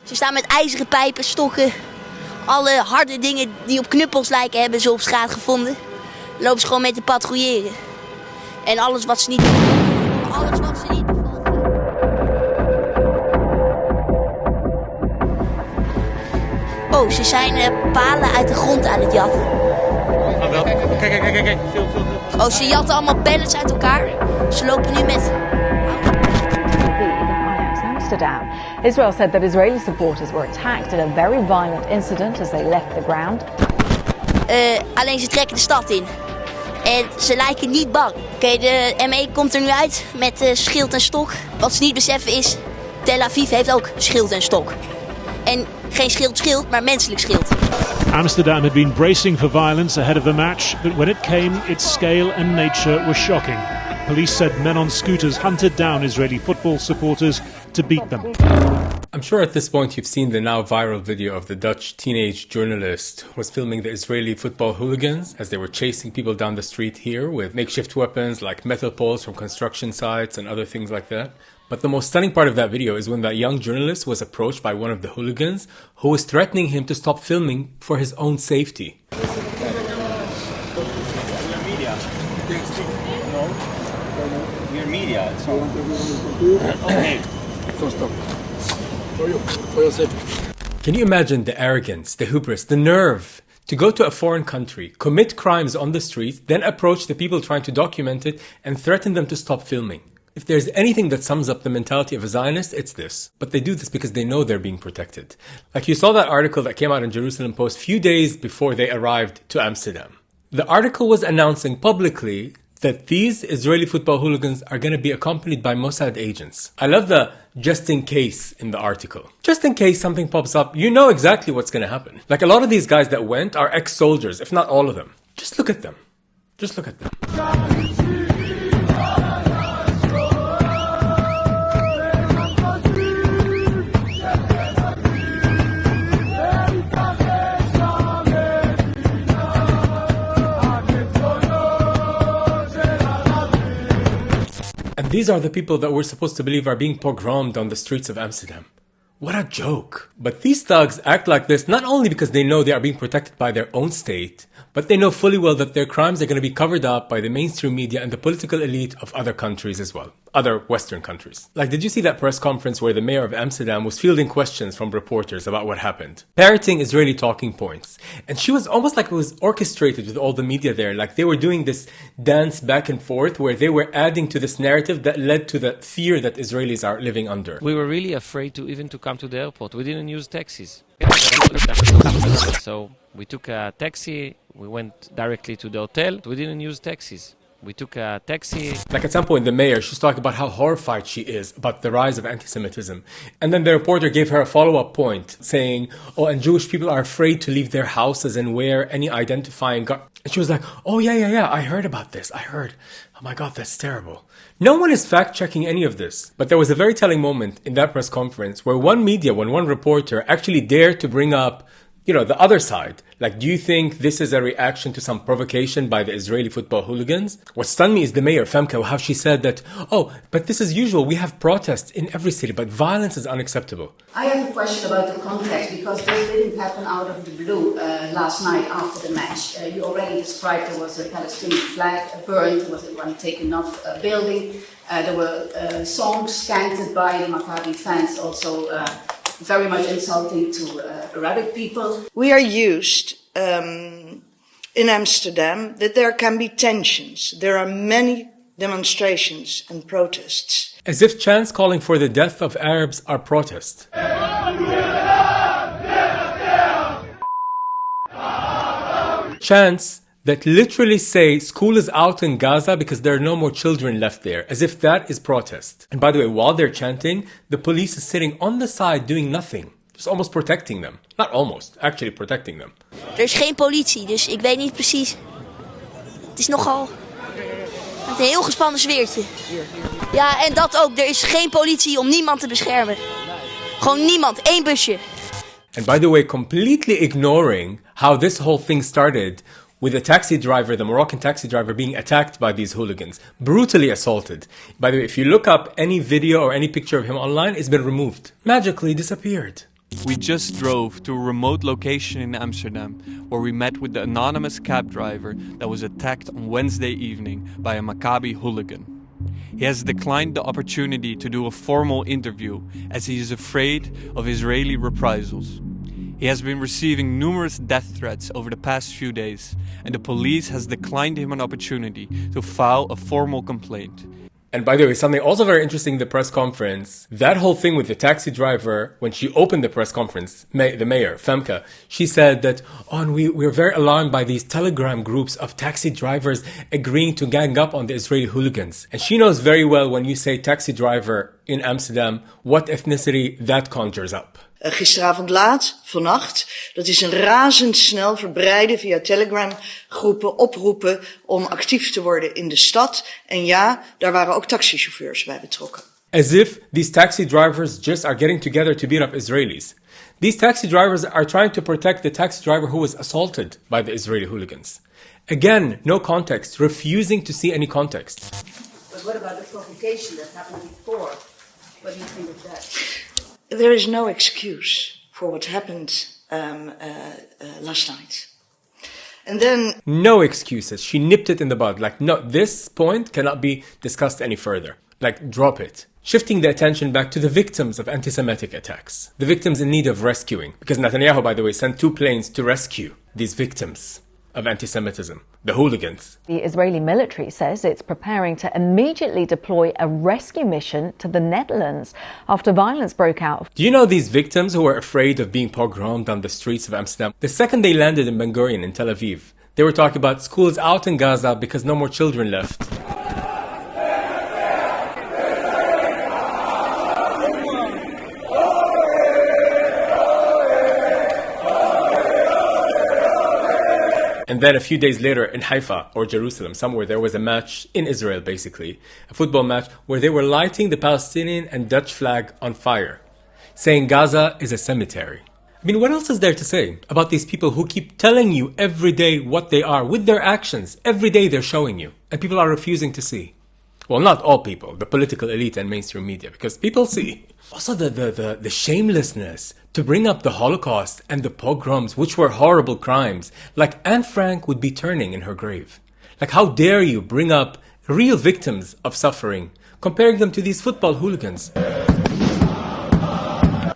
Ze staan met ijzeren pijpen, stokken. Alle harde dingen die op knuppels lijken hebben ze op straat gevonden. Lopen ze gewoon mee te patrouilleren. En alles wat ze niet bevalt. Oh, ze zijn palen uit de grond aan het jatten. Oh, wel. Kijk. Veel. Oh, ze jatten allemaal pallets uit elkaar. Ze lopen nu met... Amsterdam. Israel said that Israeli supporters were attacked in a very violent incident as they left the ground. Alleen ze trekken de stad in. En ze lijken niet bang. Oké, de ME komt er nu uit met schild en stok. Wat ze niet beseffen is, Tel Aviv heeft ook schild en stok. En geen schild, maar menselijk schild. Amsterdam had been bracing for violence ahead of the match, but when it came, its scale and nature were shocking. Police said men on scooters hunted down Israeli football supporters to beat them. I'm sure at this point you've seen the now viral video of the Dutch teenage journalist who was filming the Israeli football hooligans as they were chasing people down the street here with makeshift weapons like metal poles from construction sites and other things like that. But the most stunning part of that video is when that young journalist was approached by one of the hooligans who was threatening him to stop filming for his own safety. We're media, so... Okay. So stop. For your safety. Can you imagine the arrogance, the hubris, the nerve to go to a foreign country, commit crimes on the streets, then approach the people trying to document it and threaten them to stop filming? If there's anything that sums up the mentality of a Zionist, it's this. But they do this because they know they're being protected. Like you saw that article that came out in Jerusalem Post a few days before they arrived to Amsterdam. The article was announcing publicly that these Israeli football hooligans are going to be accompanied by Mossad agents. I love the just in case in the article. Just in case something pops up, you know exactly what's going to happen. Like a lot of these guys that went are ex-soldiers, if not all of them. Just look at them. Just look at them. And these are the people that we're supposed to believe are being pogromed on the streets of Amsterdam. What a joke. But these thugs act like this not only because they know they are being protected by their own state, but they know fully well that their crimes are going to be covered up by the mainstream media and the political elite of other countries as well. Other Western countries. Like, did you see that press conference where the mayor of Amsterdam was fielding questions from reporters about what happened? Parroting Israeli talking points. And she was almost like it was orchestrated with all the media there. Like they were doing this dance back and forth where they were adding to this narrative that led to the fear that Israelis are living under. We were really afraid to come to the airport. We didn't use taxis. So we took a taxi, we went directly to the hotel. We didn't use taxis. We took a taxi. Like at some point, the mayor, she's talking about how horrified she is about the rise of anti-Semitism. And then the reporter gave her a follow-up point saying, oh, and Jewish people are afraid to leave their houses and wear any identifying And she was like, oh, yeah, I heard about this. I heard. Oh my God, that's terrible. No one is fact-checking any of this. But there was a very telling moment in that press conference where one reporter actually dared to bring up, the other side. Like, do you think this is a reaction to some provocation by the Israeli football hooligans? What stunned me is the mayor, Femke, how she said that, oh, but this is usual. We have protests in every city, but violence is unacceptable. I have a question about the context, because this didn't happen out of the blue last night after the match. You already described there was a Palestinian flag burned, there was one taken off a building. There were songs chanted by the Maccabi fans, also very much insulting to Arabic people. We are used in Amsterdam that there can be tensions. There are many demonstrations and protests. As if chants calling for the death of Arabs are protests. Chants that literally say school is out in Gaza because there are no more children left there, as if that is protest. And by the way, while they're chanting, the police is sitting on the side doing nothing. Just almost protecting them. Not almost, actually protecting them. Er is geen politie, dus ik weet niet precies. Het is nogal een heel gespannen sfeertje. Ja, en dat ook. Er is geen politie om niemand te beschermen. Gewoon niemand, één busje. And by the way, completely ignoring how this whole thing started with the Moroccan taxi driver being attacked by these hooligans, brutally assaulted. By the way, if you look up any video or any picture of him online, it's been removed. Magically disappeared. We just drove to a remote location in Amsterdam where we met with the anonymous cab driver that was attacked on Wednesday evening by a Maccabi hooligan. He has declined the opportunity to do a formal interview as he is afraid of Israeli reprisals. He has been receiving numerous death threats over the past few days, and the police has declined him an opportunity to file a formal complaint. And by the way, something also very interesting in the press conference, that whole thing with the taxi driver, when she opened the press conference, the mayor, Femke, she said that, we're very alarmed by these telegram groups of taxi drivers agreeing to gang up on the Israeli hooligans. And she knows very well when you say taxi driver in Amsterdam, what ethnicity that conjures up. Gisteravond laat, vannacht, dat is een razendsnel verbreiden via Telegram-groepen, oproepen om actief te worden in de stad. En ja, daar waren ook taxichauffeurs bij betrokken. As if these taxi drivers just are getting together to beat up Israelis. These taxi drivers are trying to protect the taxi driver who was assaulted by the Israeli hooligans. Again, no context, refusing to see any context. But what about the provocation that happened before? What do you think of that? There is no excuse for what happened last night. And then... No excuses. She nipped it in the bud. Like, no, this point cannot be discussed any further. Like, drop it. Shifting the attention back to the victims of anti-Semitic attacks. The victims in need of rescuing. Because Netanyahu, by the way, sent 2 planes to rescue these victims of anti-Semitism, the hooligans. The Israeli military says it's preparing to immediately deploy a rescue mission to the Netherlands after violence broke out. Do you know these victims who were afraid of being pogromed on the streets of Amsterdam? The second they landed in Ben Gurion in Tel Aviv, they were talking about schools out in Gaza because no more children left. And then a few days later in Haifa or Jerusalem, somewhere, there was a match in Israel, basically, a football match where they were lighting the Palestinian and Dutch flag on fire, saying Gaza is a cemetery. I mean, what else is there to say about these people who keep telling you every day what they are with their actions? Every day they're showing you, and people are refusing to see. Well, not all people, the political elite and mainstream media, because people see. Also the shamelessness to bring up the Holocaust and the pogroms, which were horrible crimes. Like Anne Frank would be turning in her grave. Like, how dare you bring up real victims of suffering, comparing them to these football hooligans.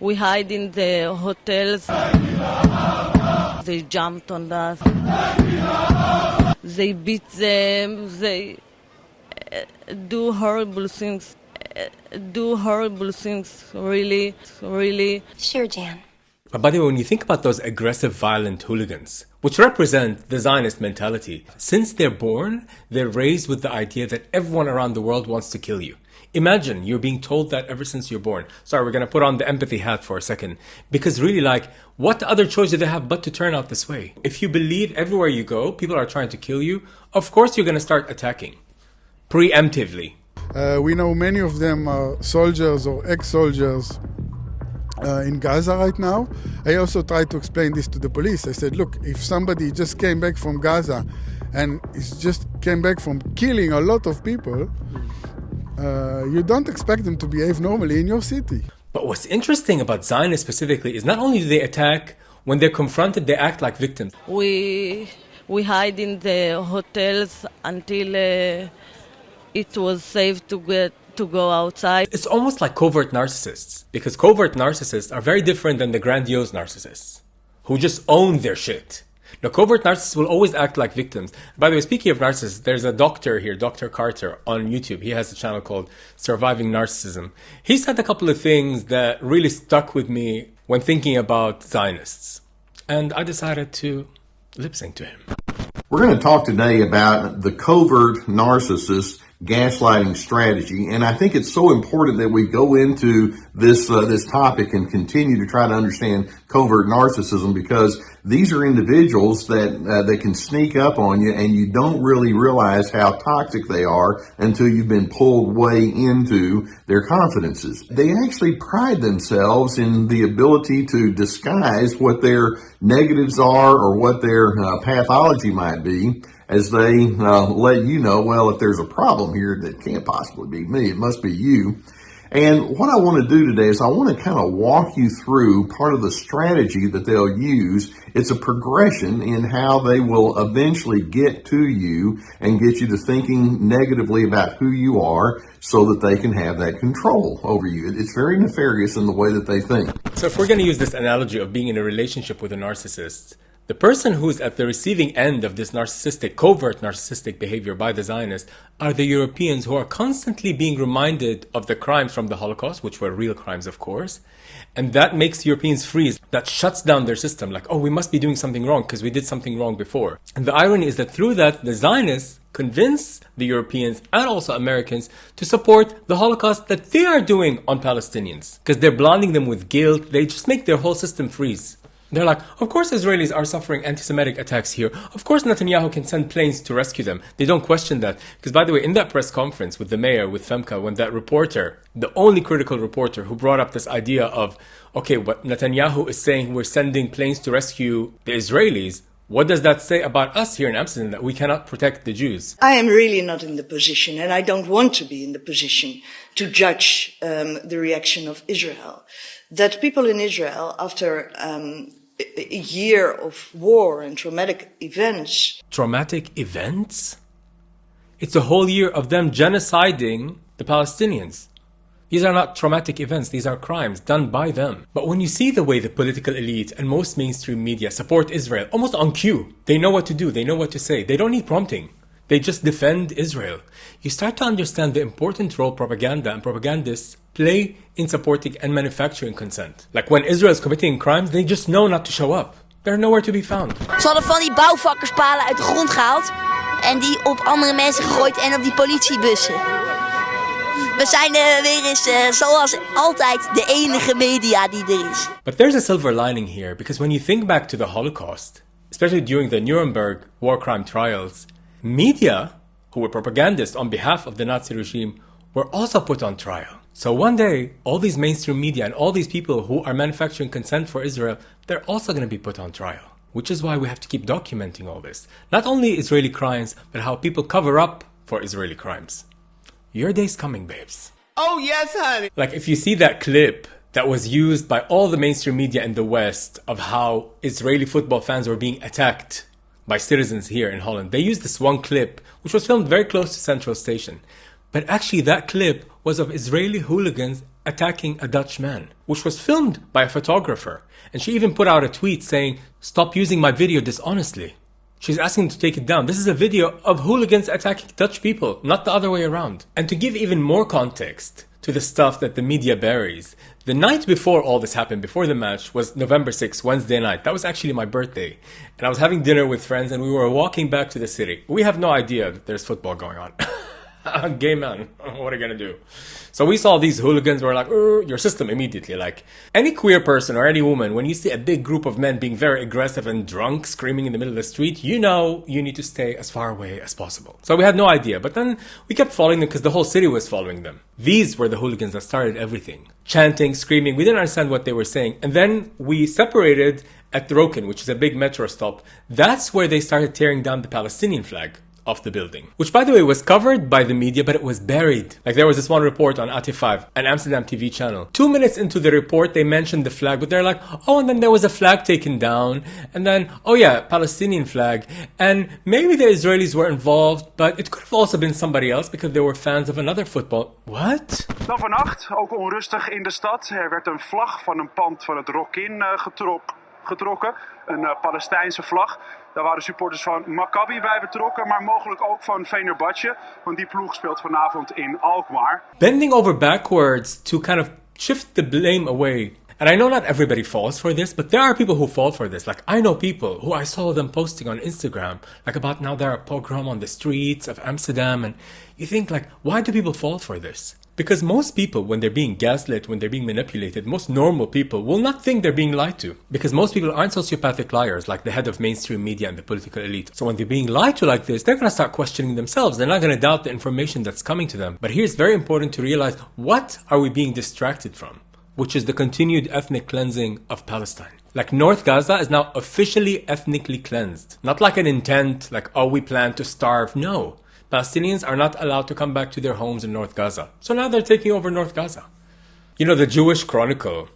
We hide in the hotels. They jumped on us. They beat them. They do horrible things. Really. Sure, Jan. But by the way, when you think about those aggressive, violent hooligans, which represent the Zionist mentality, since they're born, they're raised with the idea that everyone around the world wants to kill you. Imagine you're being told that ever since you're born. Sorry, we're going to put on the empathy hat for a second. Because really, like, what other choice do they have but to turn out this way? If you believe everywhere you go, people are trying to kill you, of course you're going to start attacking. Preemptively. We know many of them are soldiers or ex-soldiers in Gaza right now. I also tried to explain this to the police. I said, look, if somebody just came back from Gaza and just came back from killing a lot of people, you don't expect them to behave normally in your city. But what's interesting about Zionists specifically is not only do they attack, when they're confronted, they act like victims. We hide in the hotels until it was safe to go outside. It's almost like covert narcissists, because covert narcissists are very different than the grandiose narcissists, who just own their shit. Now, covert narcissists will always act like victims. By the way, speaking of narcissists, there's a doctor here, Dr. Carter, on YouTube. He has a channel called Surviving Narcissism. He said a couple of things that really stuck with me when thinking about Zionists. And I decided to lip sync to him. We're going to talk today about the covert narcissist gaslighting strategy, and I think it's so important that we go into this topic and continue to try to understand covert narcissism, because these are individuals that can sneak up on you, and you don't really realize how toxic they are until you've been pulled way into their confidences. They actually pride themselves in the ability to disguise what their negatives are or what their pathology might be, as they let you know, well, if there's a problem here, that can't possibly be me, it must be you. And what I want to do today is I want to kind of walk you through part of the strategy that they'll use. It's a progression in how they will eventually get to you and get you to thinking negatively about who you are so that they can have that control over you. It's very nefarious in the way that they think. So if we're going to use this analogy of being in a relationship with a narcissist, the person who's at the receiving end of this narcissistic, covert narcissistic behavior by the Zionists are the Europeans who are constantly being reminded of the crimes from the Holocaust, which were real crimes, of course. And that makes Europeans freeze. That shuts down their system. Like, oh, we must be doing something wrong because we did something wrong before. And the irony is that through that, the Zionists convince the Europeans and also Americans to support the Holocaust that they are doing on Palestinians. Because they're blinding them with guilt. They just make their whole system freeze. They're like, of course Israelis are suffering anti-Semitic attacks here. Of course Netanyahu can send planes to rescue them. They don't question that. Because by the way, in that press conference with the mayor, with Femke, when that reporter, the only critical reporter who brought up this idea of, okay, what Netanyahu is saying, we're sending planes to rescue the Israelis, what does that say about us here in Amsterdam, that we cannot protect the Jews? I am really not in the position, and I don't want to be in the position, to judge the reaction of Israel. That people in Israel, after a year of war and traumatic events. Traumatic events? It's a whole year of them genociding the Palestinians. These are not traumatic events, these are crimes done by them. But when you see the way the political elite and most mainstream media support Israel, almost on cue, they know what to do, they know what to say, they don't need prompting. They just defend Israel. You start to understand the important role propaganda and propagandists play in supporting and manufacturing consent. Like when Israel is committing crimes, they just know not to show up. They're nowhere to be found. Ze hadden van die bouwvakkerspalen uit de grond gehaald en die op andere mensen gegooid en op die politiebussen. We zijn weer eens zoals altijd de enige media die er is. But there's a silver lining here, because when you think back to the Holocaust, especially during the Nuremberg war crime trials, media, who were propagandists on behalf of the Nazi regime, were also put on trial. So one day, all these mainstream media and all these people who are manufacturing consent for Israel, they're also going to be put on trial. Which is why we have to keep documenting all this. Not only Israeli crimes, but how people cover up for Israeli crimes. Your day's coming, babes. Oh, yes, honey. Like if you see that clip that was used by all the mainstream media in the West of how Israeli football fans were being attacked by citizens here in Holland. They used this one clip, which was filmed very close to Central Station. But actually that clip was of Israeli hooligans attacking a Dutch man, which was filmed by a photographer. And she even put out a tweet saying, "Stop using my video dishonestly." She's asking to take it down. This is a video of hooligans attacking Dutch people, not the other way around. And to give even more context to the stuff that the media buries, the night before all this happened, before the match, was November 6th, Wednesday night. That was actually my birthday. And I was having dinner with friends and we were walking back to the city. We have no idea that there's football going on. Gay man, what are you gonna do? So we saw these hooligans, we're like, your system immediately. Like any queer person or any woman, when you see a big group of men being very aggressive and drunk, screaming in the middle of the street, you know you need to stay as far away as possible. So we had no idea, but then we kept following them because the whole city was following them. These were the hooligans that started everything. Chanting, screaming, we didn't understand what they were saying. And then we separated at Roken, which is a big metro stop. That's where they started tearing down the Palestinian flag off the building, which by the way was covered by the media, but it was buried. Like there was this one report on AT5, an Amsterdam TV channel. 2 minutes into the report, they mentioned the flag, but they're like, oh, and then there was a flag taken down, and then, oh yeah, Palestinian flag, and maybe the Israelis were involved, but it could have also been somebody else because they were fans of another football. What? Dan vannacht, ook onrustig in de stad. Er werd een vlag van een pand van het Rokin getrokken, een Palestijnse vlag. Daar waren supporters van Maccabi bij betrokken, maar mogelijk ook van Fenerbahce, want die ploeg speelt vanavond in Alkmaar. Bending over backwards to kind of shift the blame away. And I know not everybody falls for this, but there are people who fall for this. Like I know people who I saw them posting on Instagram, like about now there are pogrom on the streets of Amsterdam, and you think like, why do people fall for this? Because most people, when they're being gaslit, when they're being manipulated, most normal people will not think they're being lied to. Because most people aren't sociopathic liars like the head of mainstream media and the political elite. So when they're being lied to like this, they're going to start questioning themselves. They're not going to doubt the information that's coming to them. But here's very important to realize, what are we being distracted from? Which is the continued ethnic cleansing of Palestine. Like North Gaza is now officially ethnically cleansed. Not like an intent, like, oh, we plan to starve. No. Palestinians are not allowed to come back to their homes in North Gaza. So now they're taking over North Gaza. You know, the Jewish Chronicle,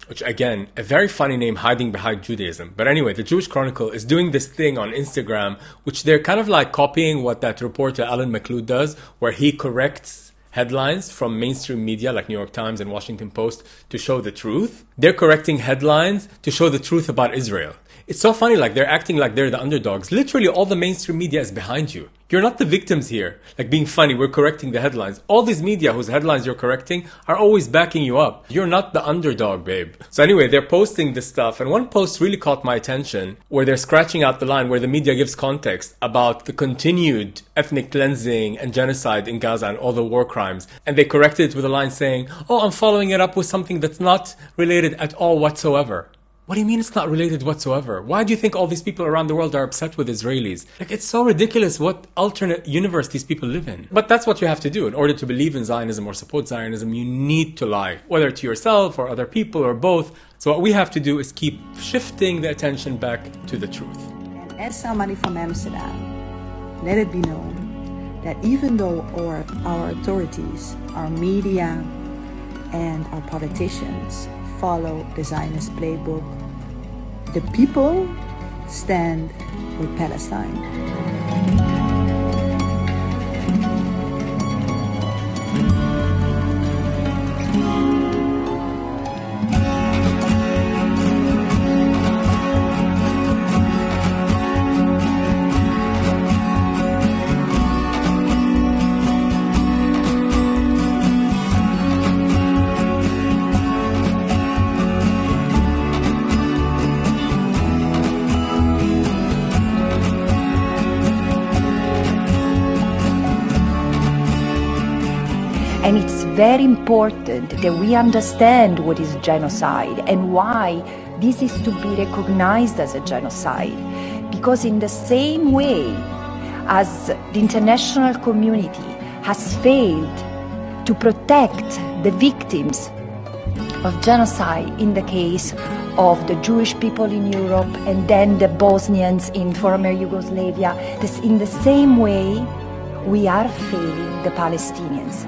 which again, a very funny name hiding behind Judaism. But anyway, the Jewish Chronicle is doing this thing on Instagram, which they're kind of like copying what that reporter Alan McLeod does, where he corrects headlines from mainstream media like New York Times and Washington Post to show the truth. They're correcting headlines to show the truth about Israel. It's so funny, like they're acting like they're the underdogs. Literally all the mainstream media is behind you. You're not the victims here. Like being funny, we're correcting the headlines. All these media whose headlines you're correcting are always backing you up. You're not the underdog, babe. So anyway, they're posting this stuff. And one post really caught my attention where they're scratching out the line where the media gives context about the continued ethnic cleansing and genocide in Gaza and all the war crimes. And they corrected it with a line saying, oh, I'm following it up with something that's not related at all whatsoever. What do you mean it's not related whatsoever? Why do you think all these people around the world are upset with Israelis? Like, it's so ridiculous what alternate universe these people live in. But that's what you have to do. In order to believe in Zionism or support Zionism, you need to lie, whether to yourself or other people or both. So what we have to do is keep shifting the attention back to the truth. And as somebody from Amsterdam, let it be known that even though our authorities, our media, and our politicians follow the Zionist playbook, the people stand with Palestine. And it's very important that we understand what is genocide and why this is to be recognized as a genocide. Because in the same way as the international community has failed to protect the victims of genocide in the case of the Jewish people in Europe and then the Bosnians in former Yugoslavia, in the same way we are failing the Palestinians.